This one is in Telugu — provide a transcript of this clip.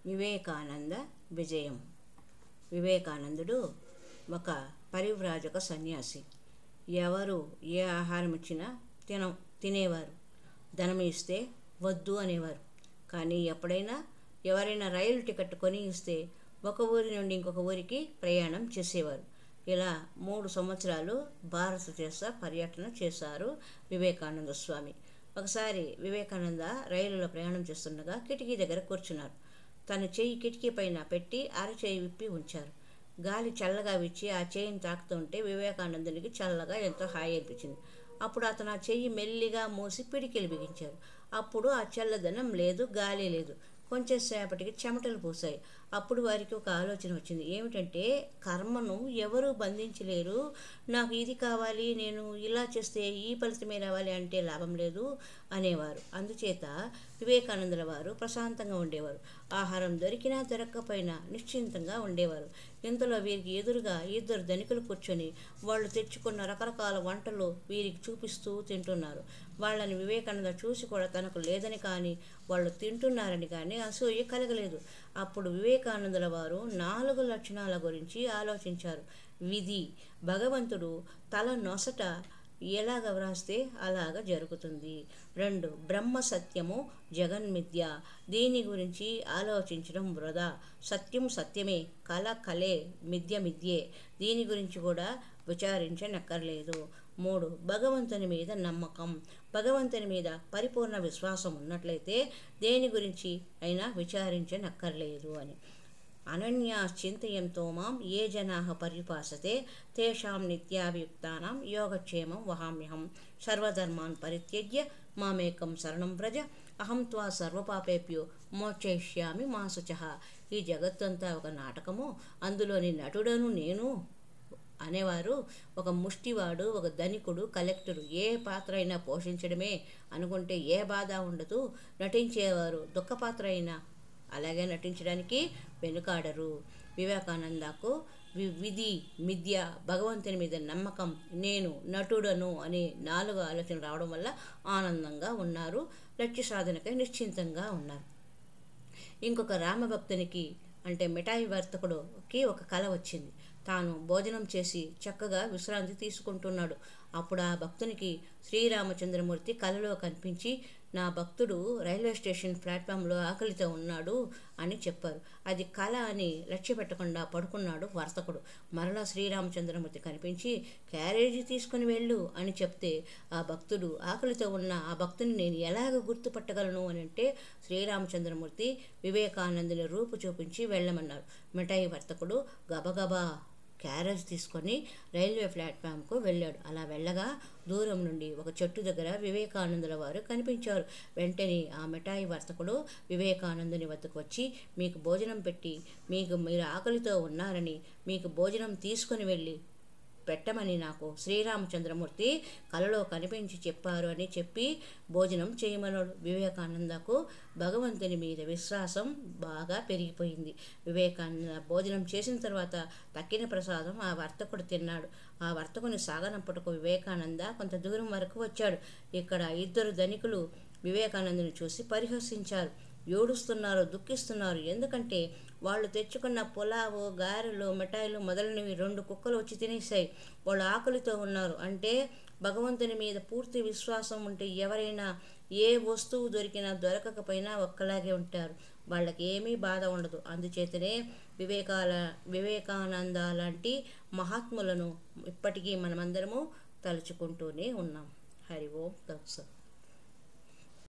వివేకానంద విజయం. వివేకానందుడు ఒక పరివ్రాజక సన్యాసి. ఎవరు ఏ ఆహారం ఇచ్చినా తినేవారు. ధనం ఇస్తే వద్దు అనేవారు. కానీ ఎప్పుడైనా ఎవరైనా రైలు టికెట్ కొని ఇస్తే ఒక ఊరి నుండి ఇంకొక ఊరికి ప్రయాణం చేసేవారు. ఇలా 3 సంవత్సరాలు భారతదేశ పర్యటన చేశారు వివేకానంద స్వామి. ఒకసారి వివేకానంద రైలులో ప్రయాణం చేస్తుండగా కిటికీ దగ్గర కూర్చున్నారు. తన చెయ్యి కిటికీ పైన పెట్టి అరచేయి విప్పి ఉంచారు. గాలి చల్లగా విచ్చి ఆ చేయిని తాకుతుంటే వివేకానందునికి చల్లగా ఎంతో హాయి అనిపించింది. అప్పుడు అతను ఆ చెయ్యి మెల్లిగా మూసి పిడికిలు బిగించారు. అప్పుడు ఆ చల్లదనం లేదు, గాలి లేదు. కొంచెం సేపటికి చెమటలు పూసాయి. అప్పుడు వారికి ఒక ఆలోచన వచ్చింది. ఏమిటంటే, కర్మను ఎవరూ బంధించలేరు. నాకు ఇది కావాలి, నేను ఇలా చేస్తే ఈ ఫలితమే రావాలి అంటే లాభం లేదు అనేవారు. అందుచేత వివేకానందుల వారు ప్రశాంతంగా ఉండేవారు. ఆహారం దొరికినా దొరక్కపోయినా నిశ్చింతంగా ఉండేవారు. ఇంతలో వీరికి ఎదురుగా 2 ధనికులు కూర్చొని వాళ్ళు తెచ్చుకున్న రకరకాల వంటలు వీరికి చూపిస్తూ తింటున్నారు. వాళ్ళని వివేకానంద చూసి కూడా తనకు లేదని కానీ వాళ్ళు తింటున్నారని కానీ అసూయ కలగలేదు. అప్పుడు వివేకానందుల వారు 4 లక్షణాల గురించి ఆలోచించారు. విధి, భగవంతుడు తల నొసట ఎలాగ వ్రాస్తే అలాగ జరుగుతుంది. 2 బ్రహ్మ సత్యము, జగన్మిథ్య, దీని గురించి ఆలోచించడం వృధా. సత్యం సత్యమే, కల కలే, మిథ్య మిథ్యే, దీని గురించి కూడా విచారించనక్కర్లేదు. 3 భగవంతుని మీద నమ్మకం, భగవంతుని మీద పరిపూర్ణ విశ్వాసం ఉన్నట్లయితే దేని గురించి అయినా విచారించనక్కర్లేదు అని. అనన్యాశ్చింతయంతో మాం ఏ జనాః పర్యుపాసతే తేషాం నిత్యాభియుక్తానాం యోగక్షేమం వహామ్యహం. సర్వధర్మాన్ పరిత్యజ్య మామేకం శరణం వ్రజ అహం త్వా సర్వపాపేభ్యో మోక్షయిష్యామి మా శుచః. ఈ జగత్తంతా ఒక నాటకము, అందులోని నటుడను నేను అనేవారు ఒక ముష్టివాడు, ఒక ధనికుడు, కలెక్టరు ఏ పాత్ర అయినా పోషించడమే అనుకుంటే ఏ బాధ ఉండదు. నటించేవారు దుఃఖ పాత్ర అయినా అలాగే నటించడానికి వెనుకాడరు. వివేకానందకు విధి, మిథ్య, భగవంతుని మీద నమ్మకం, నేను నటుడను అనే 4 ఆలోచనలు రావడం వల్ల ఆనందంగా ఉన్నారు. లక్ష్య సాధనకై నిశ్చింతంగా ఉన్నారు. ఇంకొక రామభక్తునికి అంటే మిఠాయి వర్తకుడికి ఒక కల వచ్చింది. తాను భోజనం చేసి చక్కగా విశ్రాంతి తీసుకుంటున్నాడు. అప్పుడు ఆ భక్తునికి శ్రీరామచంద్రమూర్తి కలలో కనిపించి, నా భక్తుడు రైల్వే స్టేషన్ ప్లాట్ఫామ్లో ఆకలితో ఉన్నాడు అని చెప్పారు. అది కల అని లక్ష్య పెట్టకుండా పడుకున్నాడు వర్తకుడు. మరలా శ్రీరామచంద్రమూర్తి కనిపించి, క్యారేజీ తీసుకుని వెళ్ళు అని చెప్తే ఆ భక్తుడు ఆకలితో ఉన్న ఆ భక్తుని నేను ఎలాగ గుర్తుపట్టగలను అని అంటే శ్రీరామచంద్రమూర్తి వివేకానందుని రూపు చూపించి వెళ్ళమన్నారు. మిఠాయి వర్తకుడు గబగబా క్యారేజ్ తీసుకొని రైల్వే ప్లాట్ఫామ్కు వెళ్ళాడు. అలా వెళ్ళగా దూరం నుండి ఒక చెట్టు దగ్గర వివేకానందుల వారు కనిపించారు. వెంటనే ఆ మిఠాయి వర్తకుడు వివేకానందుని వద్దకు వచ్చి, మీకు భోజనం పెట్టి మీరు ఆకలితో ఉన్నారని మీకు భోజనం తీసుకుని వెళ్ళి పెట్టమని నాకు శ్రీరామచంద్రమూర్తి కలలో కనిపించి చెప్పారు అని చెప్పి భోజనం చేయమన్నాడు. వివేకానందకు భగవంతుని మీద విశ్వాసం బాగా పెరిగిపోయింది. వివేకానంద భోజనం చేసిన తర్వాత తక్కిన ప్రసాదం ఆ వర్తకుడు తిన్నాడు. ఆ వర్తకుని సాగనంపుటకు వివేకానంద కొంత దూరం వరకు వచ్చాడు. ఇక్కడ 2 ధనికులు వివేకానందుని చూసి పరిహసించారు. ఏడుస్తున్నారు, దుఃఖిస్తున్నారు. ఎందుకంటే వాళ్ళు తెచ్చుకున్న పులావు, గారెలు, మిఠాయిలు మొదలైనవి 2 కుక్కలు వచ్చి తినేసాయి. వాళ్ళు ఆకలితో ఉన్నారు. అంటే భగవంతుని మీద పూర్తి విశ్వాసం ఉంటే ఎవరైనా ఏ వస్తువు దొరికినా దొరకకపోయినా ఒక్కలాగే ఉంటారు. వాళ్ళకి ఏమీ బాధ ఉండదు. అందుచేతనే వివేకానంద లాంటి మహాత్ములను ఇప్పటికీ మనమందరము తలుచుకుంటూనే ఉన్నాం. హరి ఓం తత్సత్.